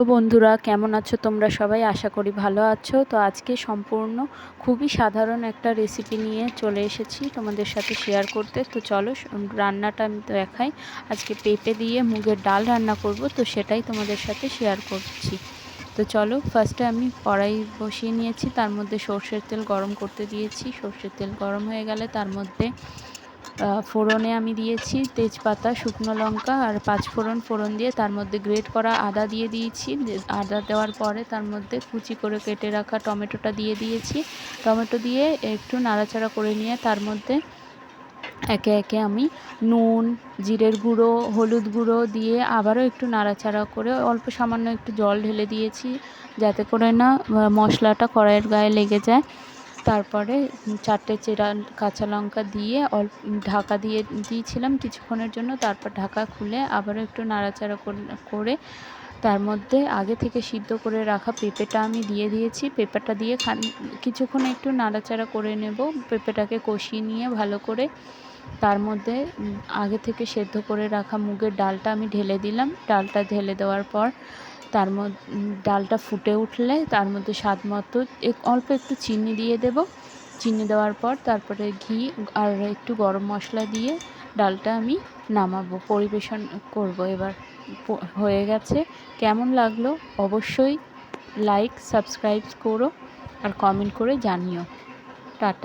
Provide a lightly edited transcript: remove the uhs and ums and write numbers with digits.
তো বন্ধুরা, কেমন আছো তোমরা সবাই? আশা করি ভালো আছো। তো আজকে সম্পূর্ণ খুবই সাধারণ একটা রেসিপি নিয়ে চলে এসেছি তোমাদের সাথে শেয়ার করতে। তো চলো রান্নাটা আমি দেখাই। আজকে পেঁপে দিয়ে মুগের ডাল রান্না করব, তো সেটাই তোমাদের সাথে শেয়ার করছি। তো চলো, ফার্স্টে আমি কড়াই বসিয়ে নিয়েছি, তার মধ্যে সর্ষের তেল গরম করতে দিয়েছি। সর্ষের তেল গরম হয়ে গেলে তার মধ্যে ফোড়নে আমি দিয়েছি তেজপাতা, শুকনো লঙ্কা আর ফোড়ন দিয়ে তার মধ্যে গ্রেট করা আদা দিয়ে দিয়েছি। আদা দেওয়ার পরে তার মধ্যে কুচি করে কেটে রাখা টমেটোটা দিয়ে দিয়েছি। টমেটো দিয়ে একটু নাড়াচাড়া করে নিয়ে তার মধ্যে একে একে আমি নুন, জিরের গুঁড়ো, হলুদ গুঁড়ো দিয়ে আবারও একটু নাড়াচাড়া করে অল্প সামান্য একটু জল ঢেলে দিয়েছি, যাতে করে না মশলাটা কড়াইয়ের গায়ে লেগে যায়। তারপরে 4টে চেরা কাঁচা লঙ্কা দিয়ে ঢাকা দিয়ে দিয়েছিলাম কিছুক্ষণের জন্য। তারপর ঢাকা খুলে আবারও একটু নাড়াচাড়া করে তার মধ্যে আগে থেকে সিদ্ধ করে রাখা পেঁপেটা আমি দিয়ে দিয়েছি। পেঁপেটা দিয়ে কিছুক্ষণ একটু নাড়াচাড়া করে নেব। পেঁপেটাকে কষিয়ে নিয়ে ভালো করে তার মধ্যে আগে থেকে সেদ্ধ করে রাখা মুগের ডালটা আমি ঢেলে দিলাম। ডালটা ঢেলে দেওয়ার পর তার মধ্যে ডালটা ফুটে উঠলে তার মধ্যে স্বাদ মতো অল্প একটু চিনি দিয়ে দেব। চিনি দেওয়ার পর তারপরে ঘি আর একটু গরম মশলা দিয়ে ডালটা আমি নামাবো, পরিবেশন করব। এবার হয়ে গেছে। কেমন লাগলো অবশ্যই লাইক সাবস্ক্রাইব করো আর কমেন্ট করে জানিও। টাটা।